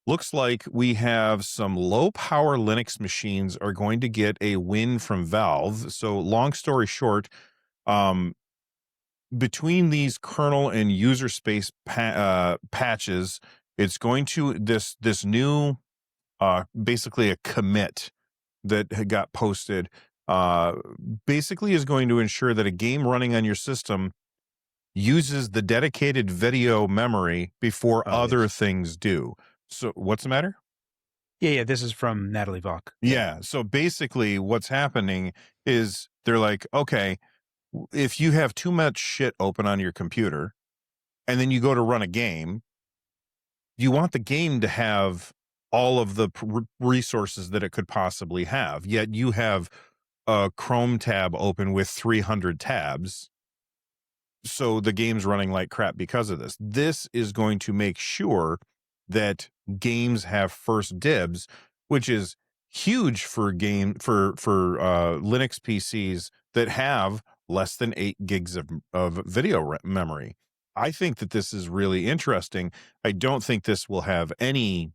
Looks like we have some low power Linux machines are going to get a win from Valve. So, long story short, um, between these kernel and user space patches, it's going to this new basically a commit that got posted uh, basically is going to ensure that a game running on your system uses the dedicated video memory before Oh, other yes. things do. So, what's the matter? Yeah. This is from Natalie Vaughn. Yeah. Yeah. So basically, what's happening is they're like, okay, if you have too much shit open on your computer and then you go to run a game, you want the game to have all of the resources that it could possibly have. Yet you have a Chrome tab open with 300 tabs. So the game's running like crap because of this. This is going to make sure that games have first dibs, which is huge for Linux PCs that have less than 8 gigs of video memory. I think that this is really interesting. I don't think this will have any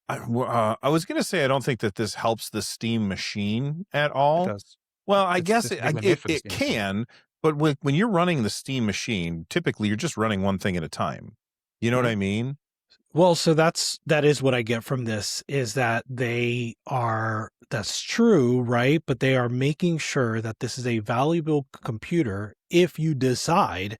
I was going to say I don't think that this helps the Steam machine at It all. does. Well, I It's guess particularly made for the it Steam machine. can, but when you're running the Steam machine, typically you're just running one thing at a time. You know what Mhm. I mean? Well, so that is what I get from this is that that's true, right? But they are making sure that this is a valuable computer if you decide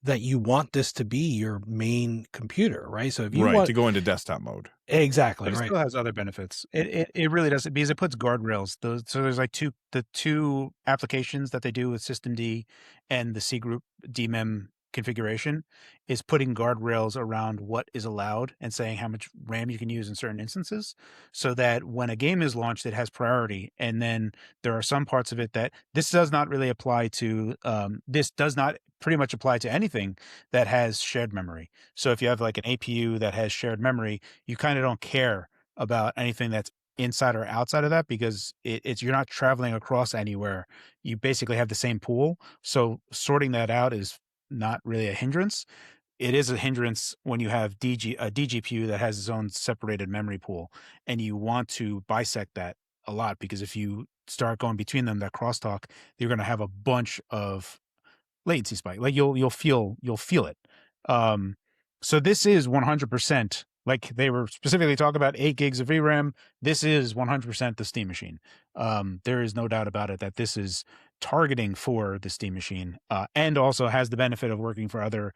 that you want this to be your main computer, right? So if you Right, want to go into desktop mode. exactly, But it right. still has other benefits. It really does, because it puts guardrails. So there's like the two applications that they do with systemd and the C group DMEM configuration is putting guardrails around what is allowed and saying how much RAM you can use in certain instances, so that when a game is launched, it has priority. And then there are some parts of it that this does not really apply to. This does not pretty much apply to anything that has shared memory. So if you have like an APU that has shared memory, you kind of don't care about anything that's inside or outside of that, because it's you're not traveling across anywhere. You basically have the same pool. So sorting that out is not really a hindrance. It is a hindrance when you have a DGPU that has its own separated memory pool, and you want to bisect that a lot, because if you start going between them, that crosstalk, you're going to have a bunch of latency spike. Like you'll feel it. Um, so this is 100%, like they were specifically talking about 8 gigs of VRAM. This is 100% the Steam machine. There is no doubt about it that this is targeting for the Steam machine, and also has the benefit of working for other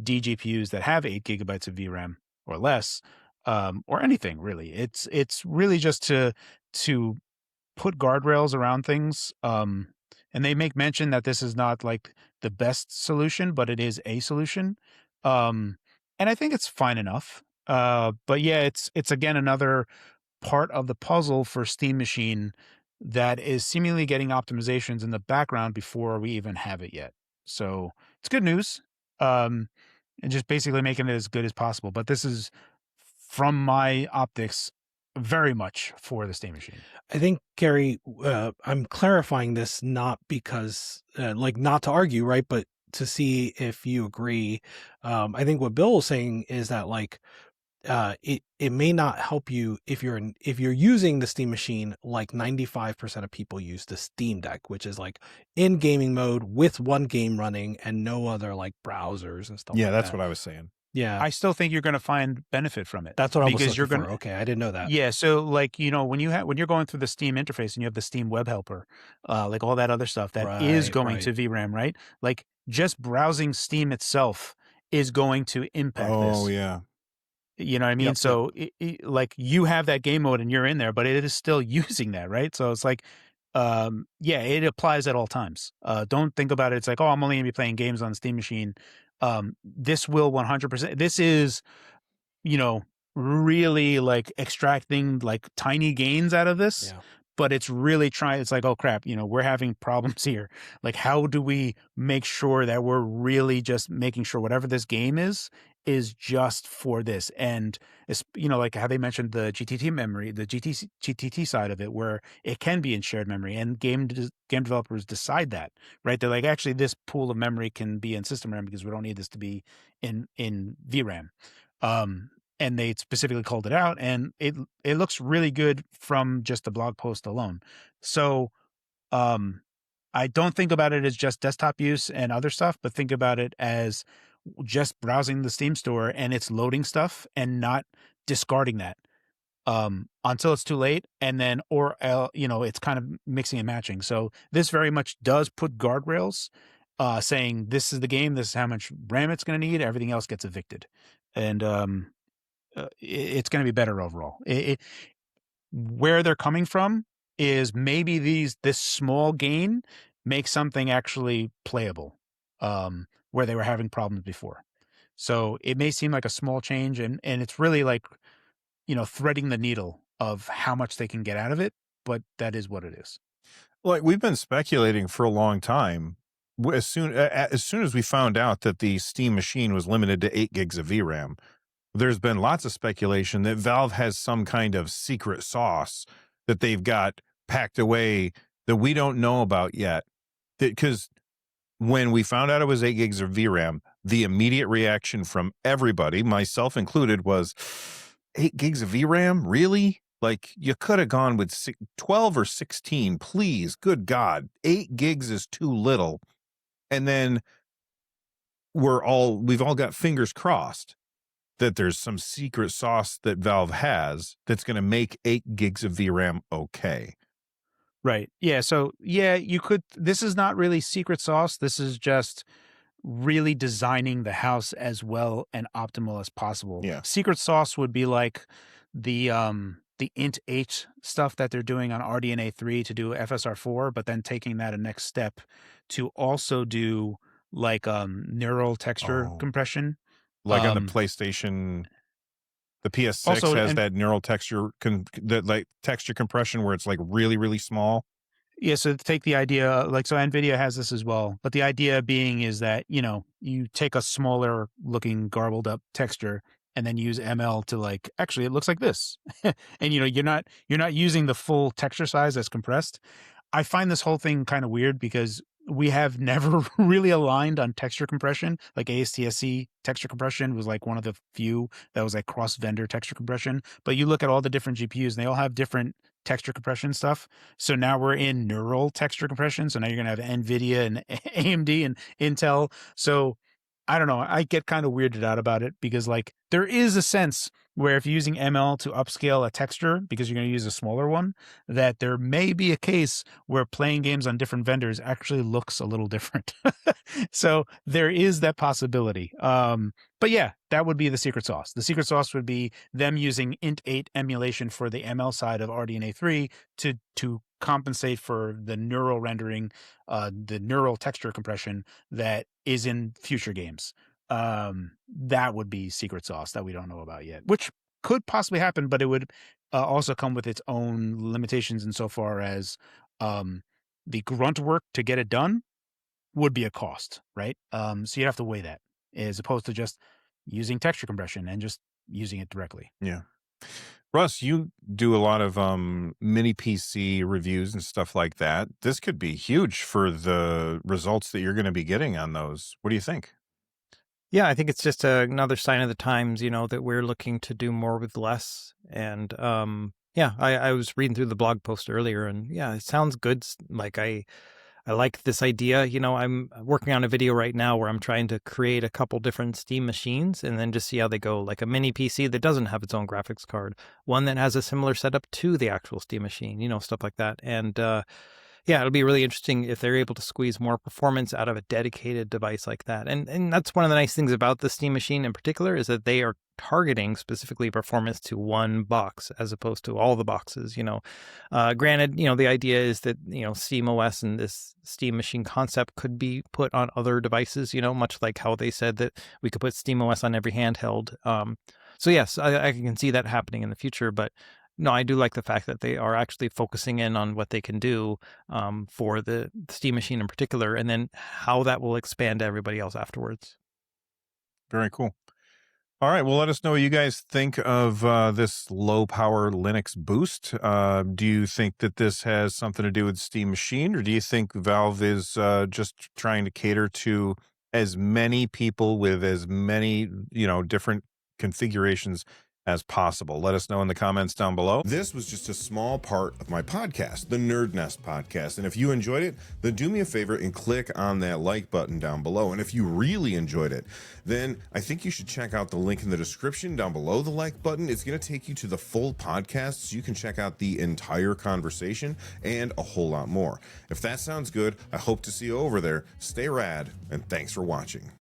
DGPUs that have 8 gigabytes of VRAM or less, or anything really. It's really just to put guardrails around things. And they make mention that this is not like the best solution, but it is a solution. Um, and I think it's fine enough. But yeah, it's again another part of the puzzle for Steam Machine that is seemingly getting optimizations in the background before we even have it yet. So it's good news. Um, and just basically making it as good as possible. But this is, from my optics, very much for the Steam Machine. I think, Gary, I'm clarifying this not because, like, not to argue, right, but to see if you agree. I think what Bill was saying is that, like, it may not help you if you're using the Steam machine like 95% of people use the Steam Deck, which is like in gaming mode with one game running and no other like browsers and stuff Yeah, like that's that. what I was saying. Yeah, I still think you're going to find benefit from it. that's what I was because looking you're for. going to, Okay, I didn't know that. yeah. So like, when you're going through the Steam interface and you have the Steam web helper, like all that other stuff that is Right, going right. to VRAM, right? Like just browsing Steam itself is going to impact Oh, this. yeah. You know what I mean? Yep, yep. So like you have that game mode and you're in there, but it is still using that, right? So it's like, yeah, it applies at all times. Don't think about it. It's like, oh, I'm only gonna be playing games on the Steam machine. This will 100%. This is, you know, really like extracting like tiny gains out of this. Yeah. But it's really trying, it's like, oh crap, we're having problems here. Like, how do we make sure that we're really just making sure whatever this game is just for this? And it's, like how they mentioned the GTT memory, the GTT side of it, where it can be in shared memory, and game developers decide that, right? They're like, actually, this pool of memory can be in system RAM because we don't need this to be in VRAM. and they specifically called it out, and it looks really good from just the blog post alone. So I don't think about it as just desktop use and other stuff, but think about it as just browsing the Steam store and it's loading stuff and not discarding that until it's too late, and then it's kind of mixing and matching. So this very much does put guardrails, saying this is the game, this is how much RAM it's going to need, everything else gets evicted, and it's going to be better overall. Where they're coming from is maybe this small gain makes something actually playable, where they were having problems before. So it may seem like a small change, and it's really like, threading the needle of how much they can get out of it, but that is what it is. Like, we've been speculating for a long time. As soon as we found out that the Steam machine was limited to 8 gigs of VRAM, there's been lots of speculation that Valve has some kind of secret sauce that they've got packed away that we don't know about yet. Because when we found out it was 8 gigs of VRAM, the immediate reaction from everybody, myself included, was 8 gigs of VRAM? Really? Like, you could have gone with 12 or 16, please. Good God. 8 gigs is too little. And then we've all got fingers crossed that there's some secret sauce that Valve has that's going to make 8 gigs of VRAM okay. Right. Yeah. So, yeah, this is not really secret sauce. This is just really designing the house as well and optimal as possible. Yeah. Secret sauce would be like the int 8 stuff that they're doing on RDNA 3 to do FSR4, but then taking that a next step to also do like neural texture compression. Like on the PlayStation, the PS6 also, has that neural texture, like texture compression where it's like really, really small. Yeah, so to take the idea, so NVIDIA has this as well, but the idea being is that, you take a smaller looking garbled up texture and then use ML to actually it looks like this. And you're not using the full texture size that's compressed. I find this whole thing kind of weird because we have never really aligned on texture compression. Like ASTSC texture compression was like one of the few that was like cross vendor texture compression. But you look at all the different GPUs and they all have different texture compression stuff. So now we're in neural texture compression. So now you're going to have NVIDIA and AMD and Intel. So I don't know. I get kind of weirded out about it because there is a sense where if you're using ML to upscale a texture because you're going to use a smaller one, that there may be a case where playing games on different vendors actually looks a little different. So there is that possibility. But yeah, that would be the secret sauce. The secret sauce would be them using int8 emulation for the ML side of RDNA 3 to compensate for the neural rendering, the neural texture compression that is in future games. That would be secret sauce that we don't know about yet, which could possibly happen, but it would also come with its own limitations insofar as the grunt work to get it done would be a cost, right? So you'd have to weigh that as opposed to just using texture compression and just using it directly. Yeah. Russ, you do a lot of mini PC reviews and stuff like that. This could be huge for the results that you're going to be getting on those. What do you think? Yeah, I think it's just another sign of the times, that we're looking to do more with less. And I was reading through the blog post earlier, and yeah, it sounds good. Like I like this idea. I'm working on a video right now where I'm trying to create a couple different Steam machines and then just see how they go. Like a mini PC that doesn't have its own graphics card, one that has a similar setup to the actual Steam machine, stuff like that. And yeah, it'll be really interesting if they're able to squeeze more performance out of a dedicated device like that. And that's one of the nice things about the Steam machine in particular is that they are targeting specifically performance to one box as opposed to all the boxes. Granted, the idea is that, SteamOS and this Steam machine concept could be put on other devices, much like how they said that we could put SteamOS on every handheld. So yes, I can see that happening in the future, but no, I do like the fact that they are actually focusing in on what they can do for the Steam machine in particular, and then how that will expand to everybody else afterwards. Very cool. All right. Well, let us know what you guys think of this low power Linux boost. Do you think that this has something to do with Steam machine, or do you think Valve is just trying to cater to as many people with as many, different configurations as possible. Let us know in the comments down below. This was just a small part of my podcast, the Nerd Nest podcast. And if you enjoyed it, then do me a favor and click on that like button down below. And if you really enjoyed it, then I think you should check out the link in the description down below the like button. It's going to take you to the full podcast so you can check out the entire conversation and a whole lot more. If that sounds good, I hope to see you over there. Stay rad, and thanks for watching.